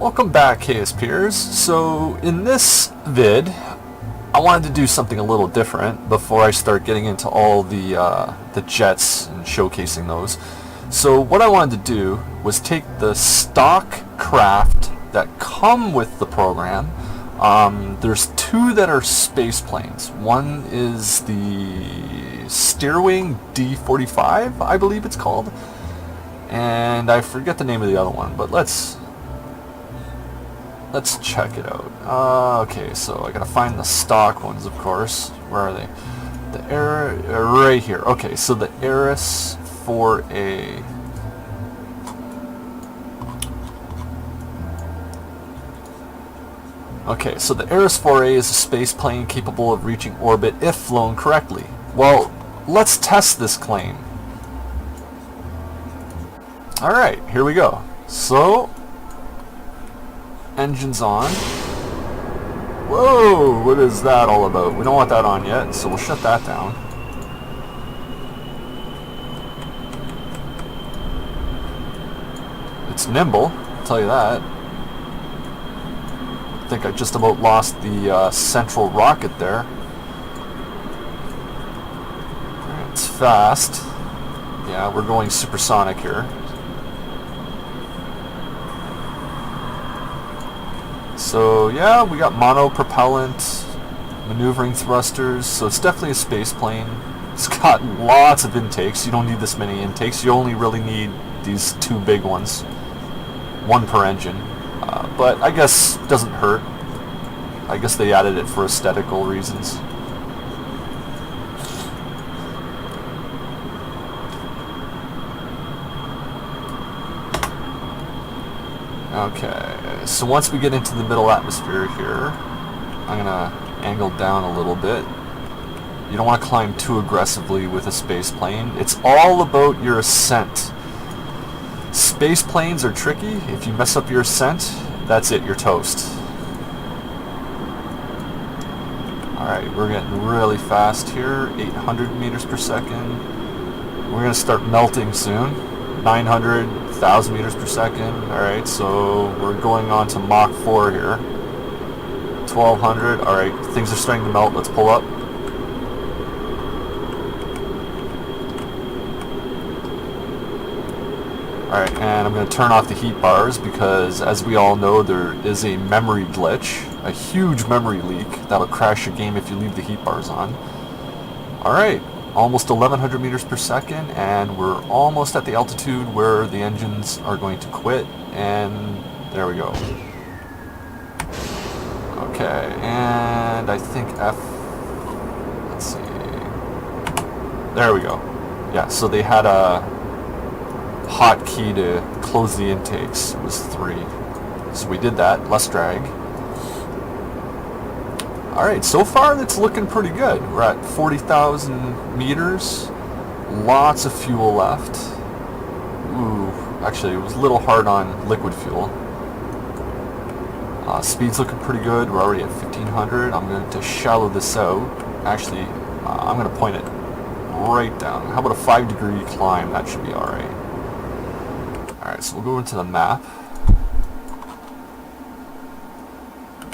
Welcome back, KSPers. So in this vid, I wanted to do something a little different before I start getting into all the jets and showcasing those. So what I wanted to do was take the stock craft that come with the program. There's two that are Spaceplanes. One is the Steerwing D45, I believe it's called, and I forget the name of the other one, but let's check it out. Okay, so I gotta find the stock ones, of course. Where are they? The right here. Okay, so the Aris 4A. Okay, so the Aris 4A is a space plane capable of reaching orbit if flown correctly. Well, let's test this claim. Alright, here we go. So, engines on. Whoa, what is that all about? We don't want that on yet, so we'll shut that down. It's nimble, I'll tell you that. I think I just about lost the central rocket there. It's fast. Yeah, we're going supersonic here. So yeah, we got monopropellant, maneuvering thrusters, so it's definitely a space plane. It's got lots of intakes. You don't need this many intakes. You only really need these two big ones, one per engine. But I guess it doesn't hurt. I guess they added it for aesthetical reasons. Okay, so once we get into the middle atmosphere here, I'm gonna angle down a little bit. You don't want to climb too aggressively with a space plane. It's all about your ascent. Space planes are tricky. If you mess up your ascent, that's it, you're toast. Alright, we're getting really fast here, 800 meters per second. We're gonna start melting soon. 900, 1,000 meters per second. Alright, so we're going on to Mach 4 here. 1,200. Alright, things are starting to melt. Let's pull up. Alright, and I'm going to turn off the heat bars because, as we all know, there is a memory glitch, a huge memory leak that'll crash your game if you leave the heat bars on. Alright. Almost 1,100 meters per second, and we're almost at the altitude where the engines are going to quit, and there we go. Okay, and I think let's see, there we go. Yeah, so they had a hotkey to close the intakes. It was 3. So we did that, less drag. Alright, so far it's looking pretty good. We're at 40,000 meters. Lots of fuel left. Ooh, actually it was a little hard on liquid fuel. Speed's looking pretty good. We're already at 1,500. I'm going to shallow this out. Actually, I'm going to point it right down. How about a 5-degree climb? That should be alright. Alright, so we'll go into the map.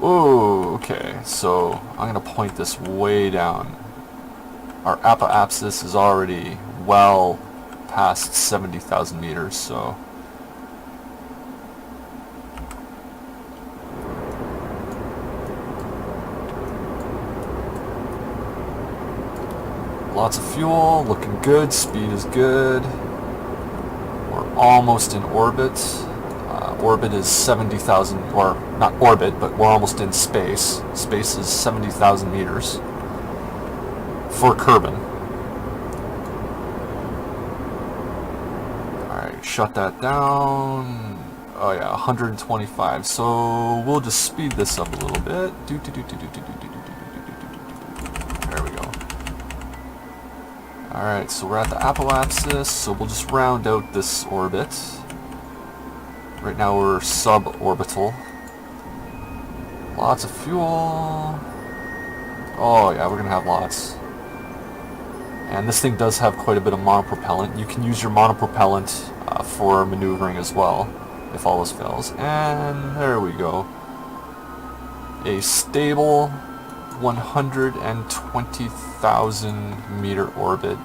Oh, okay, so I'm going to point this way down. Our apoapsis is already well past 70,000 meters, so... Lots of fuel, looking good, speed is good. We're almost in orbit. Orbit is 70,000, or not orbit, but we're almost in space. Space is 70,000 meters for Kerbin. Alright, shut that down. Oh yeah, 125. So we'll just speed this up a little bit. There we go. Alright, so we're at the apoapsis, so we'll just round out this orbit. Right now we're suborbital. Lots of fuel. Oh yeah, we're gonna have lots. And this thing does have quite a bit of monopropellant. You can use your monopropellant for maneuvering as well. if all else fails. And there we go. A stable 120,000 meter orbit.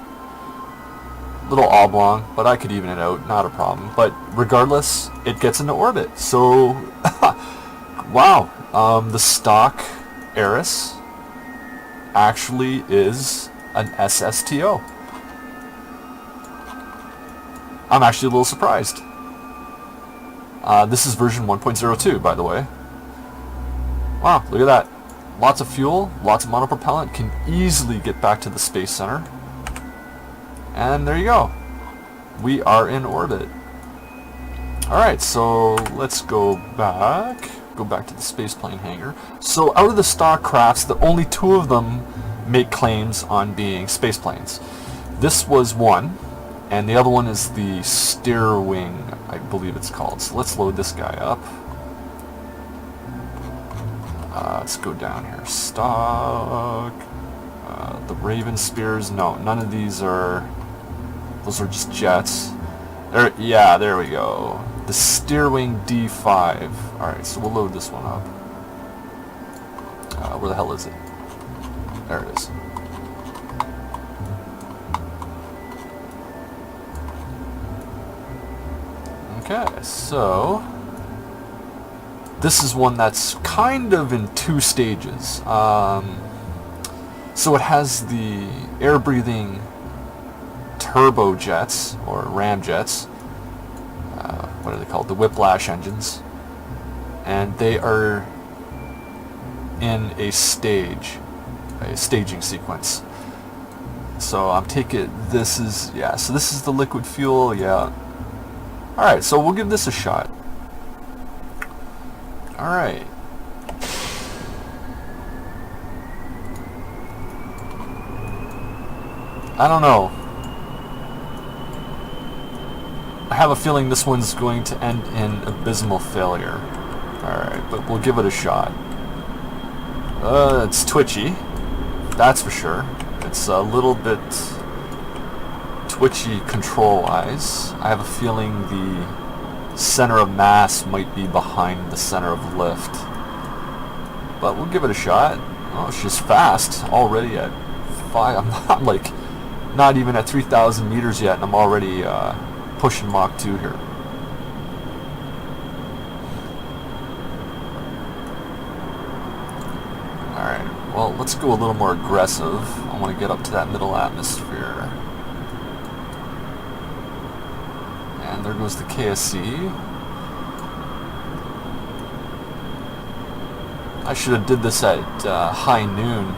Little oblong, but I could even it out, not a problem. But regardless, it gets into orbit. So, wow, the stock Aris actually is an SSTO. I'm actually a little surprised. This is version 1.02, by the way. Wow, look at that. Lots of fuel, lots of monopropellant, can easily get back to the Space Center. And there you go. We are in orbit. Alright, so let's go back. Go back to the spaceplane hangar. So out of the stock crafts, the only two of them make claims on being spaceplanes. This was one, and the other one is the Steerwing, I believe it's called. So let's load this guy up. Let's go down here. Stock. The Raven Spears. No, none of these are. Those are just jets. There, yeah, there we go. The Steerwing D45. Alright, so we'll load this one up. Where the hell is it? There it is. Okay, so this is one that's kind of in two stages. So it has the air-breathing turbojets, or ramjets. What are they called? The whiplash engines. And they are in a staging sequence. So I'm taking this is, yeah, so this is the liquid fuel, yeah. Alright, so we'll give this a shot. Alright. I don't know. I have a feeling this one's going to end in abysmal failure. Alright, but we'll give it a shot. It's twitchy. That's for sure. It's a little bit twitchy control-wise. I have a feeling the center of mass might be behind the center of lift. But we'll give it a shot. Oh, she's fast. Already at 5. I'm like not even at 3,000 meters yet, and I'm already pushing Mach 2 here. Alright, well, let's go a little more aggressive. I want to get up to that middle atmosphere. And there goes the KSC. I should have did this at high noon.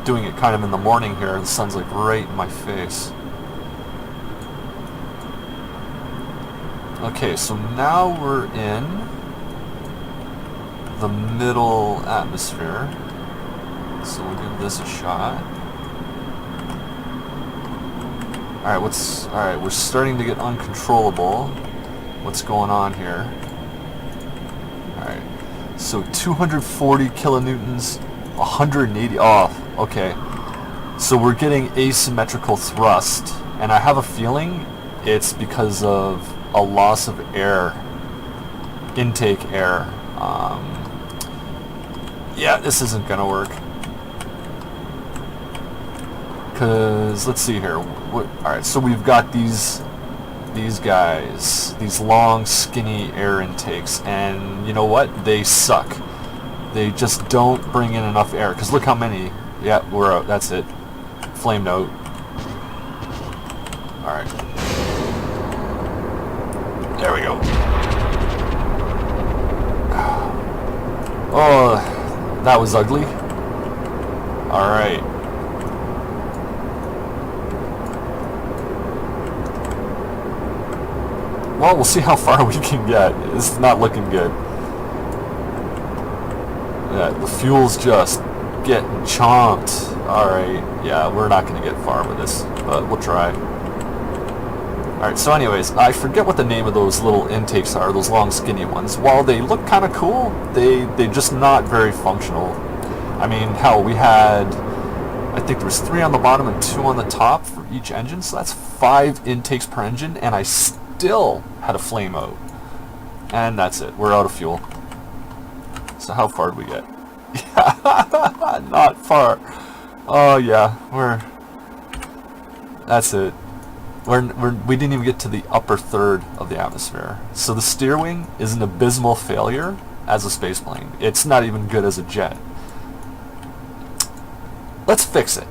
Doing it kind of in the morning here. The sun's like right in my face. Okay, so now we're in the middle atmosphere. So we'll give this a shot. Alright, we're starting to get uncontrollable. What's going on here? Alright. So 240 kilonewtons, 180 off. Okay. So we're getting asymmetrical thrust, and I have a feeling it's because of a loss of air, intake air. Yeah, this isn't gonna work. Cause let's see here. Alright, so we've got these guys, these long, skinny air intakes, and you know what? They suck. They just don't bring in enough air. Cause look how many. Yeah, we're out. That's it. Flamed out. Alright. There we go. Oh, that was ugly. Alright. Well, we'll see how far we can get. It's not looking good. Yeah, the fuel's just getting chomped. Alright, yeah, we're not going to get far with this, but we'll try. Alright, so anyways, I forget what the name of those little intakes are, those long skinny ones. While they look kind of cool, they're just not very functional. I mean, hell, we had, I think there was 3 on the bottom and 2 on the top for each engine, so that's 5 intakes per engine, and I still had a flame out. And that's it. We're out of fuel. So how far did we get? Not far. Oh yeah, that's it. We didn't even get to the upper third of the atmosphere. So the Steerwing is an abysmal failure as a spaceplane. It's not even good as a jet. Let's fix it.